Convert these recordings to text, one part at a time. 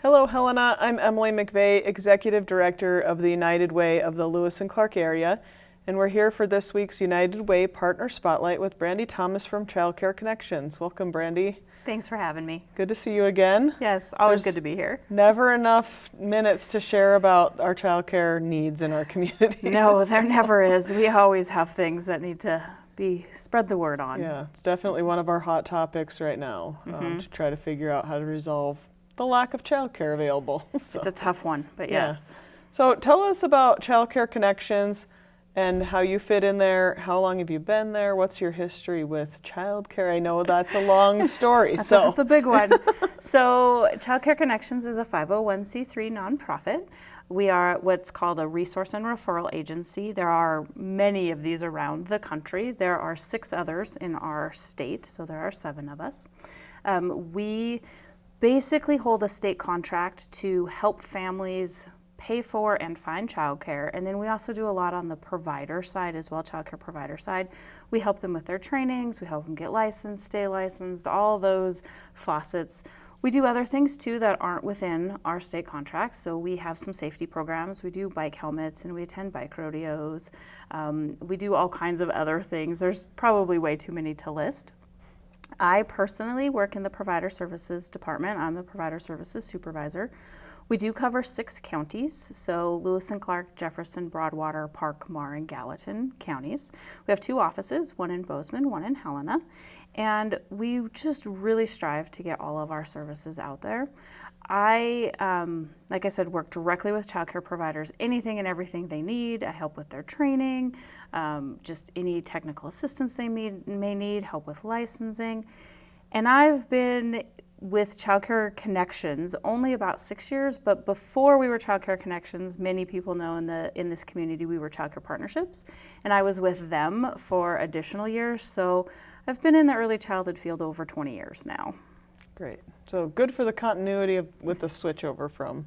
Hello, Helena. I'm Emily McVeigh, Executive Director of the United Way of the Lewis and Clark area, and we're here for this week's United Way Partner Spotlight with Brandy Thomas from Childcare Connections. Welcome, Brandy. Thanks for having me. Good to see you again. Yes, always good to be here. Never enough minutes to share about our childcare needs in our community. No, there never is. We always have things that need to be spread the word on. Yeah, it's definitely one of our hot topics right now, to try to figure out how to resolve the lack of childcare available. So, it's a tough one, but yes. Yeah. So tell us about Childcare Connections and how you fit in there. How long have you been there? What's your history with childcare? I know that's a long story. That's a big one. So Childcare Connections is a 501c3 nonprofit. We are what's called a resource and referral agency. There are many of these around the country. There are 6 others in our state, so there are 7 of us. We basically hold a state contract to help families pay for and find childcare, and then we also do a lot on the provider side as well, childcare provider side. We help them with their trainings, we help them get licensed, stay licensed, all those faucets. We do other things too that aren't within our state contract, so we have some safety programs. We do bike helmets and we attend bike rodeos. We do all kinds of other things. There's probably way too many to list. I personally work in the provider services department. I'm the provider services supervisor. We do cover 6 counties, so Lewis and Clark, Jefferson, Broadwater, Park, Marr, and Gallatin counties. We have 2 offices, one in Bozeman, one in Helena, and we just really strive to get all of our services out there. I, like I said, work directly with childcare providers, anything and everything they need. I help with their training, just any technical assistance they may need, help with licensing. And I've been with Childcare Connections only about 6 years, but before we were Childcare Connections, many people know in this community we were Childcare Partnerships, and I was with them for additional years. So I've been in the early childhood field over 20 years now. Great. So good for the continuity with the switch over from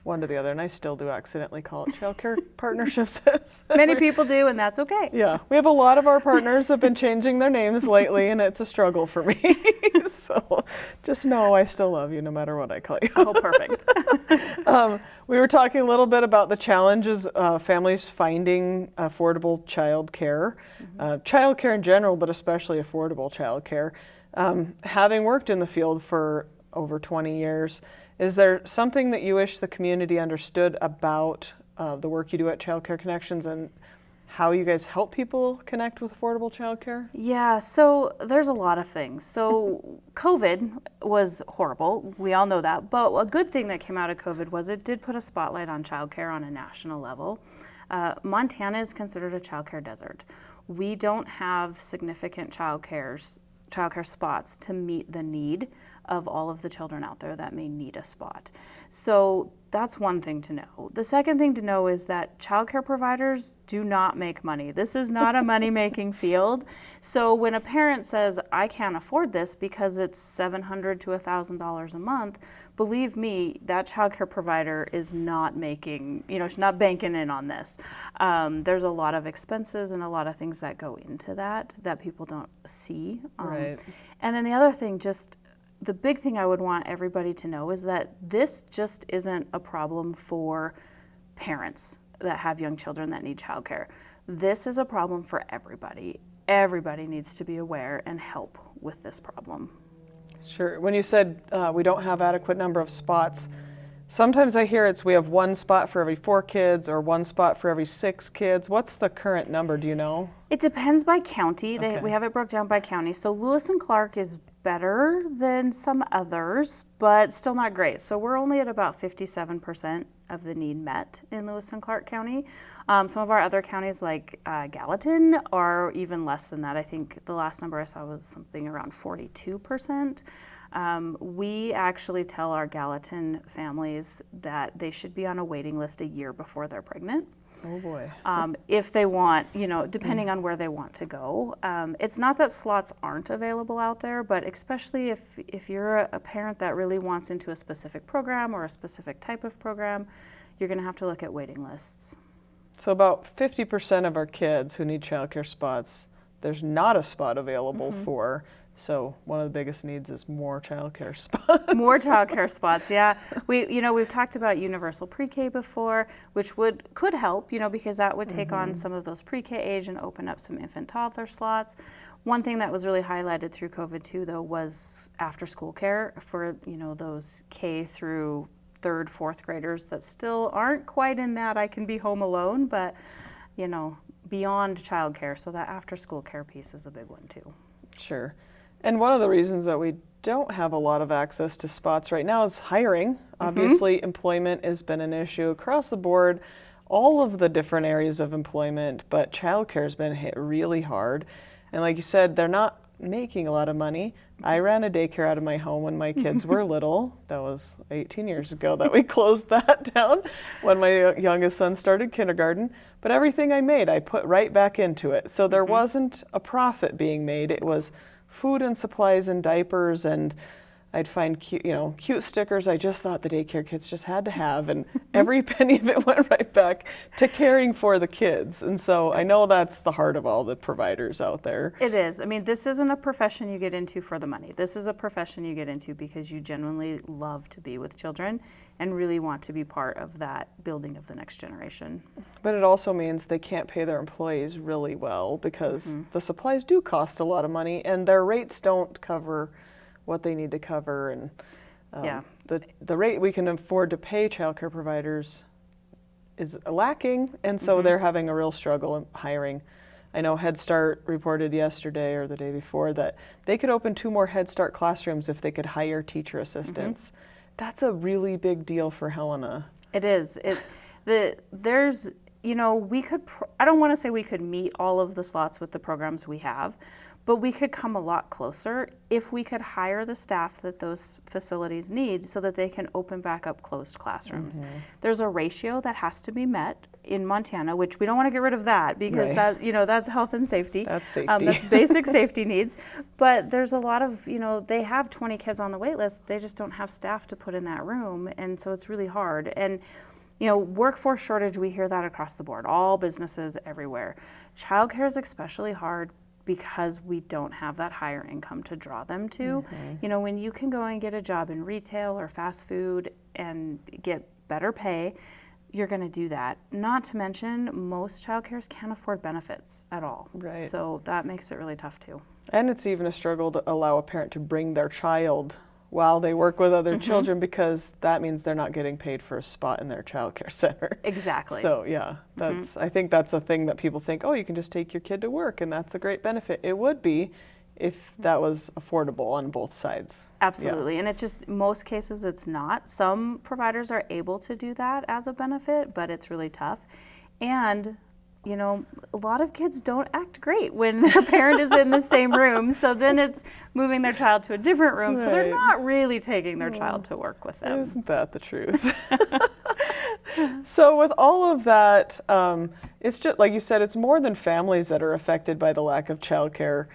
one to the other. And I still do accidentally call it Childcare Partnerships. Many people do, and that's okay. Yeah. We have a lot of our partners have been changing their names lately, and it's a struggle for me. So just know I still love you no matter what I call you. Oh, perfect. We were talking a little bit about the challenges families finding affordable child care, child care in general, but especially affordable child care. Having worked in the field for over 20 years, is there something that you wish the community understood about the work you do at Childcare Connections and how you guys help people connect with affordable childcare? Yeah, so there's a lot of things. So COVID was horrible. We all know that. But a good thing that came out of COVID was it did put a spotlight on childcare on a national level. Montana is considered a childcare desert. We don't have significant childcare spots to meet the need of all of the children out there that may need a spot. So that's one thing to know. The second thing to know is that childcare providers do not make money. This is not a money-making field. So when a parent says, I can't afford this because it's $700 to $1,000 a month, believe me, that childcare provider is not making, she's not banking in on this. There's a lot of expenses and a lot of things that go into that people don't see. Right. And then the other thing, the big thing I would want everybody to know is that this just isn't a problem for parents that have young children that need childcare. This is a problem for everybody. Everybody needs to be aware and help with this problem. Sure. When you said we don't have adequate number of spots, sometimes I hear we have 1 spot for every 4 kids or 1 spot for every 6 kids. What's the current number? Do you know? It depends by county. Okay. We have it broke down by county. So Lewis and Clark is better than some others, but still not great. So we're only at about 57% of the need met in Lewis and Clark County. Some of our other counties like Gallatin are even less than that. I think the last number I saw was something around 42%. We actually tell our Gallatin families that they should be on a waiting list a year before they're pregnant. Oh boy. If they want, depending on where they want to go. It's not that slots aren't available out there, but especially if you're a parent that really wants into a specific program or a specific type of program, you're going to have to look at waiting lists. So about 50% of our kids who need childcare spots there's not a spot available for. So one of the biggest needs is more childcare spots. More childcare spots, yeah. We've talked about universal pre-K before, which could help, because that would take on some of those pre-K age and open up some infant toddler slots. One thing that was really highlighted through COVID too, though, was after school care for, those K through third, fourth graders that still aren't quite in that I can be home alone, but, beyond childcare. So that after school care piece is a big one too. Sure. And one of the reasons that we don't have a lot of access to spots right now is hiring. Obviously, employment has been an issue across the board, all of the different areas of employment, but childcare has been hit really hard. And like you said, they're not making a lot of money. I ran a daycare out of my home when my kids were little. That was 18 years ago that we closed that down when my youngest son started kindergarten. But everything I made, I put right back into it. So there wasn't a profit being made. It was food and supplies and diapers, and I'd find cute stickers I just thought the daycare kids just had to have, and every penny of it went right back to caring for the kids. And so I know that's the heart of all the providers out there. It is. I mean, this isn't a profession you get into for the money. This is a profession you get into because you genuinely love to be with children and really want to be part of that building of the next generation. But it also means they can't pay their employees really well because the supplies do cost a lot of money and their rates don't cover what they need to cover, and the rate we can afford to pay childcare providers is lacking, and so they're having a real struggle in hiring. I know Head Start reported yesterday or the day before that they could open 2 more Head Start classrooms if they could hire teacher assistants. That's a really big deal for Helena. It is. There's, we could, I don't want to say we could meet all of the slots with the programs we have, but we could come a lot closer if we could hire the staff that those facilities need so that they can open back up closed classrooms. There's a ratio that has to be met in Montana, which we don't want to get rid of that because that, that's health and safety. That's safety. That's basic safety needs. But there's a lot of, they have 20 kids on the wait list. They just don't have staff to put in that room. And so it's really hard. And, workforce shortage, we hear that across the board, all businesses everywhere. Childcare is especially hard because we don't have that higher income to draw them to. When you can go and get a job in retail or fast food and get better pay, you're going to do that. Not to mention, most childcares can't afford benefits at all. Right. So that makes it really tough too. And it's even a struggle to allow a parent to bring their child while they work with other children because that means they're not getting paid for a spot in their childcare center. Exactly. So that's I think that's a thing that people think, oh, you can just take your kid to work and that's a great benefit. It would be if that was affordable on both sides. Absolutely. And it just, most cases it's not. Some providers are able to do that as a benefit, but it's really tough. And a lot of kids don't act great when their parent is in the same room. So then it's moving their child to a different room. So they're not really taking their child to work with them. Isn't that the truth? So with all of that, it's just, like you said, it's more than families that are affected by the lack of childcare.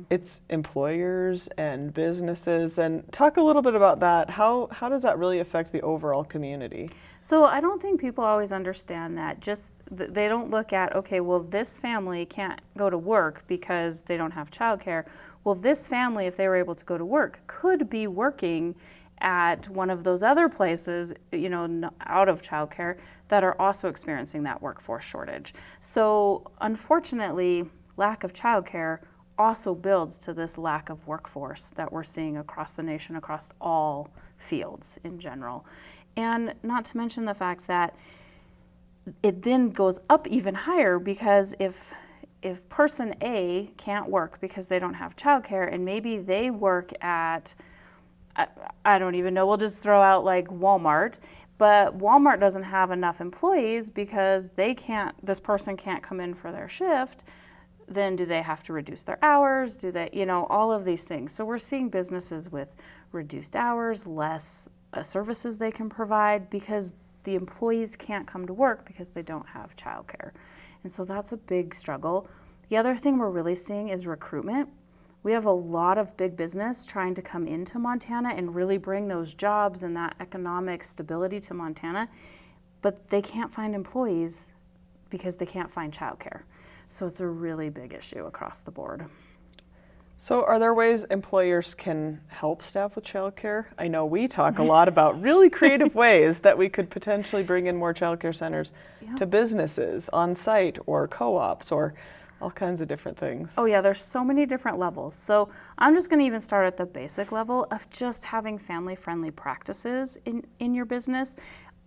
It's employers and businesses. And talk a little bit about that. How does that really affect the overall community? So I don't think people always understand that. Just they don't look at, okay, well, this family can't go to work because they don't have childcare. Well, this family, if they were able to go to work, could be working at one of those other places, out of childcare that are also experiencing that workforce shortage. So unfortunately, lack of childcare also builds to this lack of workforce that we're seeing across the nation, across all fields in general. And not to mention the fact that it then goes up even higher because if person A can't work because they don't have childcare and maybe they work at, I don't even know, we'll just throw out like Walmart, but Walmart doesn't have enough employees because this person can't come in for their shift, then do they have to reduce their hours? Do they, all of these things. So we're seeing businesses with reduced hours, less services they can provide because the employees can't come to work because they don't have childcare. And so that's a big struggle. The other thing we're really seeing is recruitment. We have a lot of big business trying to come into Montana and really bring those jobs and that economic stability to Montana, but they can't find employees because they can't find childcare. So it's a really big issue across the board. So are there ways employers can help staff with childcare? I know we talk a lot about really creative ways that we could potentially bring in more childcare centers to businesses on site or co-ops or all kinds of different things. Oh yeah, there's so many different levels. So I'm just going to even start at the basic level of just having family-friendly practices in your business,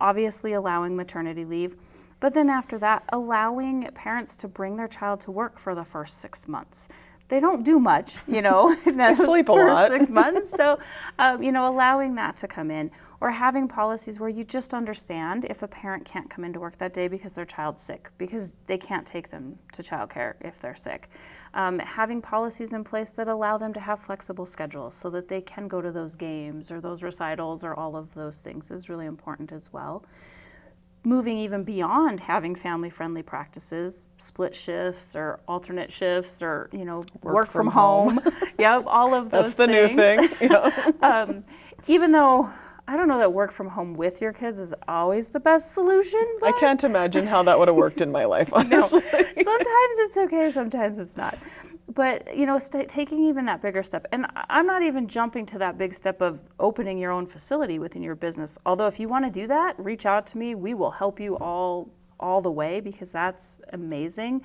obviously allowing maternity leave, but then after that, allowing parents to bring their child to work for the first 6 months. They don't do much, in those sleep a first lot. 6 months. So, allowing that to come in, or having policies where you just understand if a parent can't come into work that day because their child's sick, because they can't take them to childcare if they're sick. Having policies in place that allow them to have flexible schedules so that they can go to those games or those recitals or all of those things is really important as well. Moving even beyond having family-friendly practices, split shifts or alternate shifts or, work from home. Yep, all of those That's the new thing. Even though I don't know that work from home with your kids is always the best solution. I can't imagine how that would have worked in my life, honestly. No. Sometimes it's okay, sometimes it's not. But, taking even that bigger step, and I'm not even jumping to that big step of opening your own facility within your business. Although if you want to do that, reach out to me. We will help you all the way because that's amazing.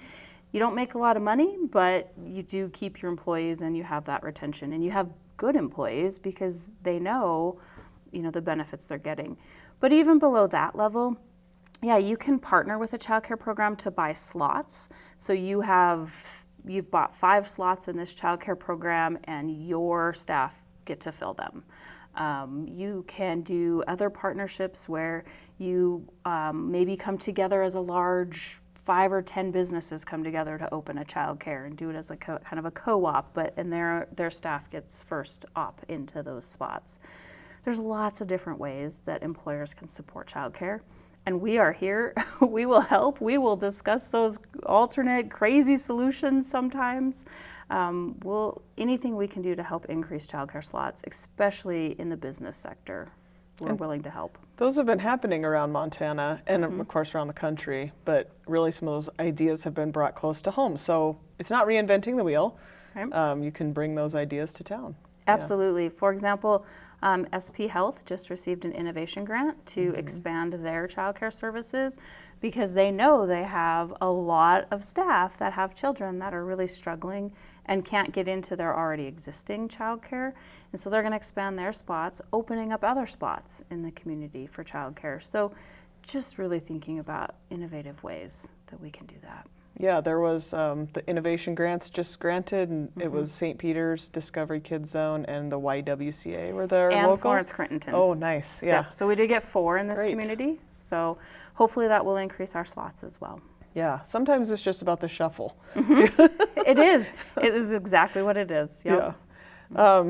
You don't make a lot of money, but you do keep your employees and you have that retention. And you have good employees because they know, the benefits they're getting. But even below that level, yeah, you can partner with a childcare program to buy slots. So you've bought 5 slots in this childcare program and your staff get to fill them. You can do other partnerships where you maybe come together as a large 5 or 10 businesses come together to open a childcare and do it as a kind of a co-op, and their staff gets first op into those spots. There's lots of different ways that employers can support childcare. And we are here. We will help. We will discuss those alternate crazy solutions sometimes. Anything we can do to help increase childcare slots, especially in the business sector, we're willing to help. Those have been happening around Montana and of course around the country, but really some of those ideas have been brought close to home. So it's not reinventing the wheel. Right. You can bring those ideas to town. Absolutely. For example, SP Health just received an innovation grant to expand their childcare services because they know they have a lot of staff that have children that are really struggling and can't get into their already existing childcare. And so they're going to expand their spots, opening up other spots in the community for childcare. So just really thinking about innovative ways that we can do that. Yeah, there was the innovation grants just granted, and it was St. Peter's, Discovery Kids Zone, and the YWCA were there. And local. Florence Crittenton. Oh, nice. Yeah. So we did get 4 in this Great. community. So hopefully that will increase our slots as well. Yeah. Sometimes it's just about the shuffle. It is. It is exactly what it is. Yep. Yeah.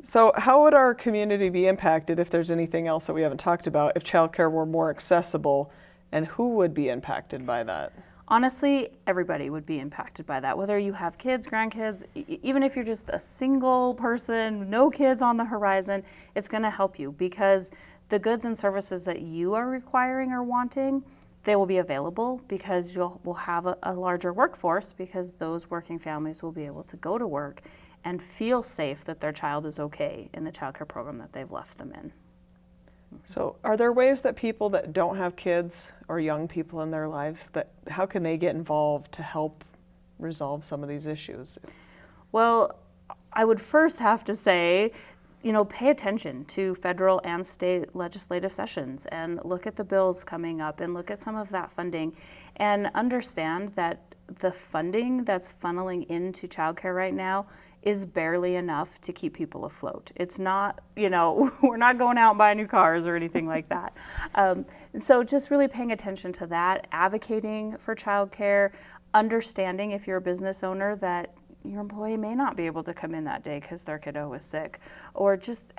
So how would our community be impacted if there's anything else that we haven't talked about if childcare were more accessible, and who would be impacted by that? Honestly, everybody would be impacted by that, whether you have kids, grandkids, even if you're just a single person, no kids on the horizon, it's going to help you because the goods and services that you are requiring or wanting, they will be available because we'll have a larger workforce because those working families will be able to go to work and feel safe that their child is okay in the childcare program that they've left them in. So are there ways that people that don't have kids or young people in their lives, how can they get involved to help resolve some of these issues? Well, I would first have to say, pay attention to federal and state legislative sessions and look at the bills coming up and look at some of that funding and understand that the funding that's funneling into childcare right now is barely enough to keep people afloat. It's not, we're not going out and buying new cars or anything like that. So just really paying attention to that, advocating for childcare, understanding if you're a business owner that your employee may not be able to come in that day because their kiddo is sick, or just,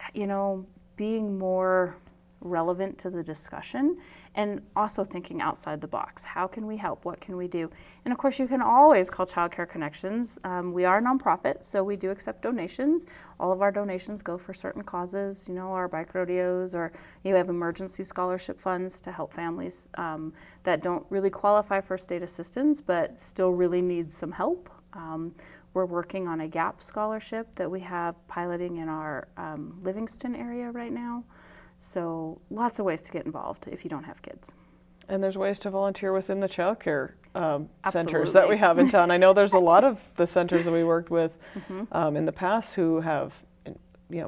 being more relevant to the discussion, and also thinking outside the box. How can we help? What can we do? And of course, you can always call Childcare Connections. We are a nonprofit, so we do accept donations. All of our donations go for certain causes, our bike rodeos, or you have emergency scholarship funds to help families that don't really qualify for state assistance, but still really need some help. We're working on a GAP scholarship that we have piloting in our Livingston area right now. So lots of ways to get involved if you don't have kids. And there's ways to volunteer within the childcare centers that we have in town. I know there's a lot of the centers that we worked with in the past who have,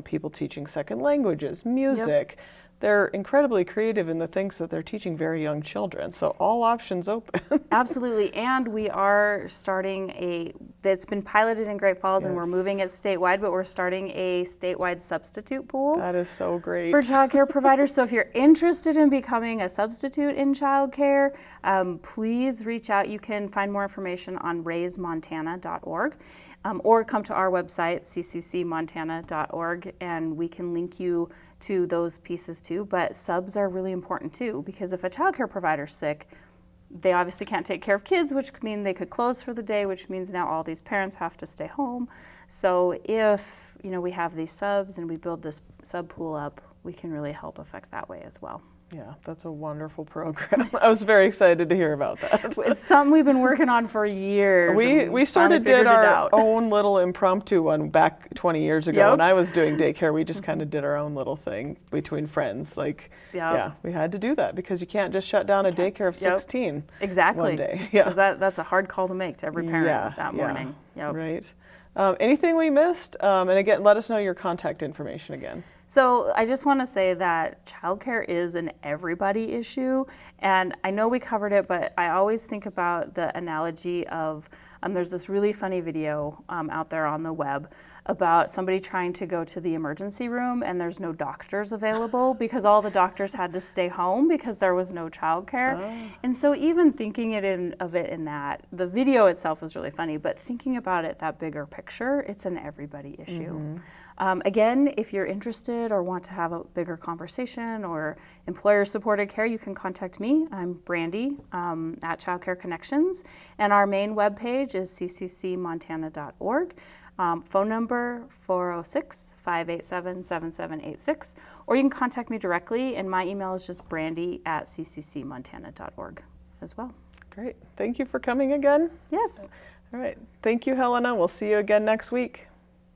people teaching second languages, music. Yep. They're incredibly creative in the things that they're teaching very young children. So all options open. Absolutely. And we are starting that's been piloted in Great Falls, and we're moving it statewide, but we're starting a statewide substitute pool. That is so great. For childcare providers. So if you're interested in becoming a substitute in childcare, please reach out. You can find more information on raisemontana.org. Or come to our website, cccmontana.org, and we can link you to those pieces too. But subs are really important too, because if a childcare provider's sick, they obviously can't take care of kids, which could mean they could close for the day, which means now all these parents have to stay home. So if we have these subs and we build this sub pool up, we can really help affect that way as well. Yeah, that's a wonderful program. I was very excited to hear about that. It's something we've been working on for years. We sort of did our own little impromptu one back 20 years ago when I was doing daycare. We just kind of did our own little thing between friends. Yeah, we had to do that because you can't just shut down a daycare of 16 one day. Because that's a hard call to make to every parent that morning. Right. Anything we missed? And again, let us know your contact information again. So I just want to say that childcare is an everybody issue, and I know we covered it, but I always think about the analogy of there's this really funny video out there on the web about somebody trying to go to the emergency room and there's no doctors available because all the doctors had to stay home because there was no childcare. And so even thinking of it in that, the video itself was really funny, but thinking about it, that bigger picture, it's an everybody issue. Again, if you're interested or want to have a bigger conversation or employer-supported care, you can contact me. I'm Brandy at Childcare Connections, and our main webpage is cccmontana.org. Phone number 406-587-7786, or you can contact me directly, and my email is just brandy@cccmontana.org as well. Great. Thank you for coming again. Yes. All right. Thank you, Helena. We'll see you again next week.